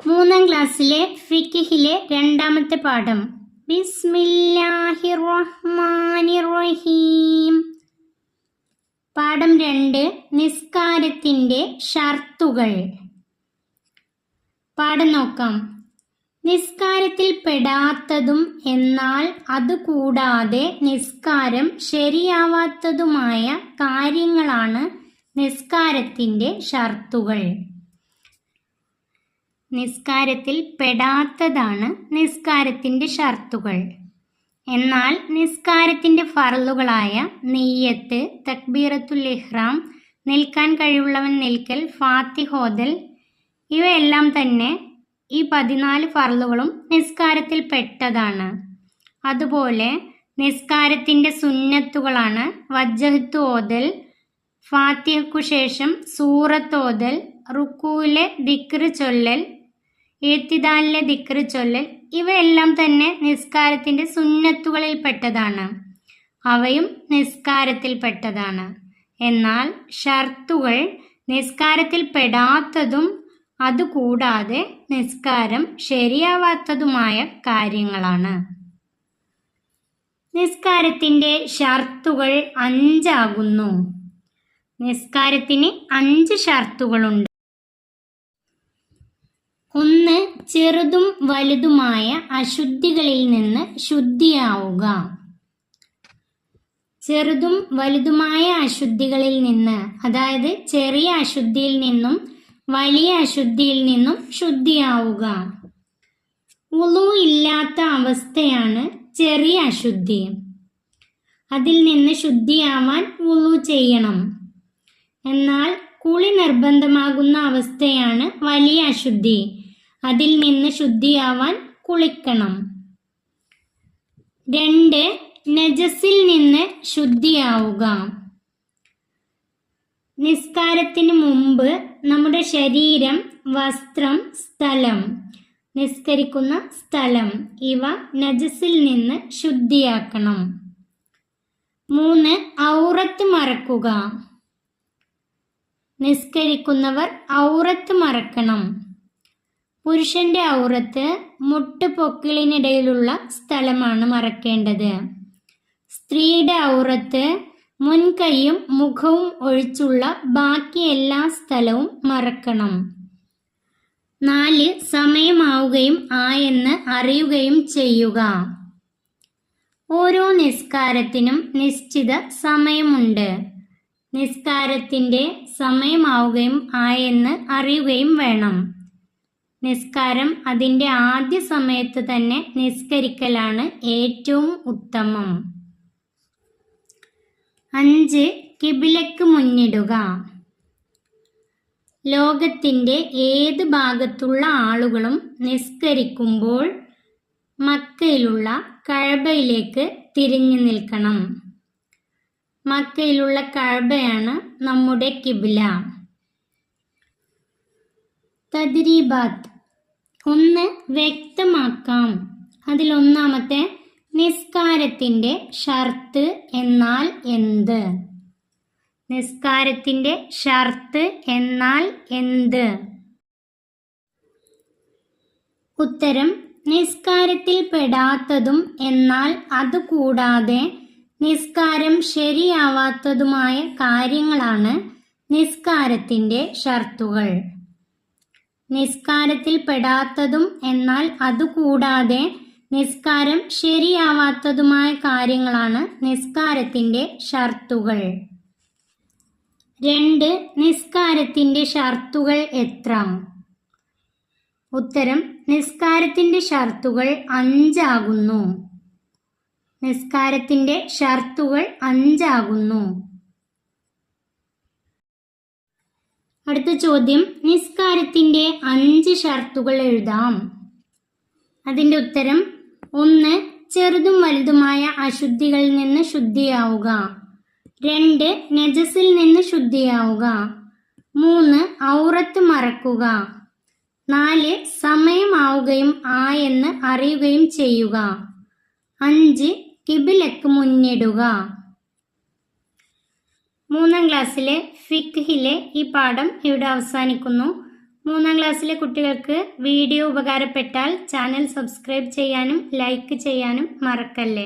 മൂന്നാം ക്ലാസ്സിലെ ഫിഖ്ഹിലെ രണ്ടാമത്തെ പാഠം ബിസ്മില്ലാഹിർ റഹ്മാനിർ റഹീം. പാഠം 2 നിസ്കാരത്തിൻ്റെ ഷർത്തുകൾ. പാഠം നോക്കാം. നിസ്കാരത്തിൽ പെടാത്തതും എന്നാൽ അതുകൂടാതെ നിസ്കാരം ശരിയാവാത്തതുമായ കാര്യങ്ങളാണ് നിസ്കാരത്തിൻ്റെ ഷർത്തുകൾ. നിസ്കാരത്തിൽ പെടാത്തതാണ് നിസ്കാരത്തിൻ്റെ ഷർത്തുകൾ. എന്നാൽ നിസ്കാരത്തിൻ്റെ ഫർളുകളായ നിയ്യത്ത്, തക്ബീറത്തുൽ ഇഹ്റാം, നിൽക്കാൻ കഴിവുള്ളവൻ നിൽക്കൽ, ഫാത്തിഹ ഓതൽ ഇവയെല്ലാം തന്നെ ഈ 14 ഫർളുകളും നിസ്കാരത്തിൽ പെട്ടതാണ്. അതുപോലെ നിസ്കാരത്തിൻ്റെ സുന്നത്തുകളാണ് വജ്ഹത്ത് ഓതൽ, ഫാത്തിഹയ്ക്കു ശേഷം സൂറത്ത് ഓതൽ, റുക്കൂയിലെ ദിക്ർ ചൊല്ലൽ, ഇഅ്തിദാലിലെ ദിക്ർ ചൊല്ലൽ ഇവയെല്ലാം തന്നെ നിസ്കാരത്തിൻ്റെ സുന്നത്തുകളിൽ പെട്ടതാണ്. അവയും നിസ്കാരത്തിൽ പെട്ടതാണ്. എന്നാൽ ഷർത്തുകൾ നിസ്കാരത്തിൽ പെടാത്തതും അതുകൂടാതെ നിസ്കാരം ശരിയാവാത്തതുമായ കാര്യങ്ങളാണ്. നിസ്കാരത്തിൻ്റെ ഷർത്തുകൾ 5 ആകുന്നു. നിസ്കാരത്തിന് 5 ഷർത്തുകളുണ്ട്. 1. ചെറുതും വലുതുമായ അശുദ്ധികളിൽ നിന്ന് ശുദ്ധിയാവുക. ചെറുതും വലുതുമായ അശുദ്ധികളിൽ നിന്ന്, അതായത് ചെറിയ അശുദ്ധിയിൽ നിന്നും വലിയ അശുദ്ധിയിൽ നിന്നും ശുദ്ധിയാവുക. വുളു ഇല്ലാത്ത അവസ്ഥയാണ് ചെറിയ അശുദ്ധി. അതിൽ നിന്ന് ശുദ്ധിയാവാൻ വുളു ചെയ്യണം. എന്നാൽ കുളി നിർബന്ധമാകുന്ന അവസ്ഥയാണ് വലിയ അശുദ്ധി. അതിൽ നിന്ന് ശുദ്ധിയാവാൻ കുളിക്കണം. 2. നജസിൽ നിന്ന് ശുദ്ധിയാവുക. നിസ്കാരത്തിന് മുമ്പ് നമ്മുടെ ശരീരം, വസ്ത്രം, സ്ഥലം, നിസ്കരിക്കുന്ന സ്ഥലം ഇവ നജസിൽ നിന്ന് ശുദ്ധിയാക്കണം. 3. ഔറത്ത് മറക്കുക. നിസ്കരിക്കുന്നവർ ഔറത്ത് മറക്കണം. പുരുഷന്റെ ഔറത്ത് മുട്ട് പൊക്കിളിനിടയിലുള്ള സ്ഥലമാണ് മറക്കേണ്ടത്. സ്ത്രീയുടെ ഔറത്ത് മുൻകൈയും മുഖവും ഒഴിച്ചുള്ള ബാക്കി എല്ലാ സ്ഥലവും മറക്കണം. 4. സമയമാവുകയും ആയെന്ന് അറിയുകയും ചെയ്യുക. ഓരോ നിസ്കാരത്തിനും നിശ്ചിത സമയമുണ്ട്. നിസ്കാരത്തിൻ്റെ സമയമാവുകയും ആയെന്ന് അറിയുകയും വേണം. നിസ്കാരം അതിൻ്റെ ആദ്യ സമയത്ത് തന്നെ നിസ്കരിക്കലാണ് ഏറ്റവും ഉത്തമം. 5. കിബിലക്ക് മുന്നിടുക. ലോകത്തിൻ്റെ ഏത് ഭാഗത്തുള്ള ആളുകളും നിസ്കരിക്കുമ്പോൾ മക്കയിലുള്ള കഅബയിലേക്ക് തിരിഞ്ഞു നിൽക്കണം. മക്കയിലുള്ള കഅബയാണ് നമ്മുടെ കിബില. തദ്രീബാത്ത്. 1. വ്യക്തമാക്കാം. അതിലൊന്നാമത്തെ നിസ്കാരത്തിൻ്റെ ഷർത്ത് എന്നാൽ എന്ത്? നിസ്കാരത്തിൻ്റെ ഷർത്ത് എന്നാൽ എന്ത്? ഉത്തരം: നിസ്കാരത്തിൽ പെടാത്തതും എന്നാൽ അതുകൂടാതെ നിസ്കാരം ശരിയാവാത്തതുമായ കാര്യങ്ങളാണ് നിസ്കാരത്തിൻ്റെ ഷർത്തുകൾ. നിസ്കാരത്തിൽ പെടാത്തതും എന്നാൽ അതുകൂടാതെ നിസ്കാരം ശരിയാവാത്തതുമായ കാര്യങ്ങളാണ് നിസ്കാരത്തിൻ്റെ ഷർത്തുകൾ. 2. നിസ്കാരത്തിൻ്റെ ഷർത്തുകൾ എത്ര? ഉത്തരം: നിസ്കാരത്തിൻ്റെ ഷർത്തുകൾ 5 ആകുന്നു. നിസ്കാരത്തിൻ്റെ ഷർത്തുകൾ 5 ആകുന്നു. അടുത്ത ചോദ്യം: നിസ്കാരത്തിൻ്റെ 5 ഷർത്തുകൾ എഴുതാം. അതിൻ്റെ ഉത്തരം: 1. ചെറുതും വലുതുമായ അശുദ്ധികളിൽ നിന്ന് ശുദ്ധിയാവുക. 2. നജസിൽ നിന്ന് ശുദ്ധിയാവുക. 3. ഔറത്ത് മറക്കുക. 4. സമയമാവുകയും ആയെന്ന് അറിയുകയും ചെയ്യുക. 5. കിബിലക്ക് മുന്നിടുക. 3ാം ക്ലാസ്സിലെ ഫിഖ്ഹിലെ ഈ പാഠം ഇവിടെ അവസാനിക്കുന്നു. 3-ാം ക്ലാസ്സിലെ കുട്ടികൾക്ക് വീഡിയോ ഉപകാരപ്പെട്ടാൽ ചാനൽ സബ്സ്ക്രൈബ് ചെയ്യാനും ലൈക്ക് ചെയ്യാനും മറക്കല്ലേ.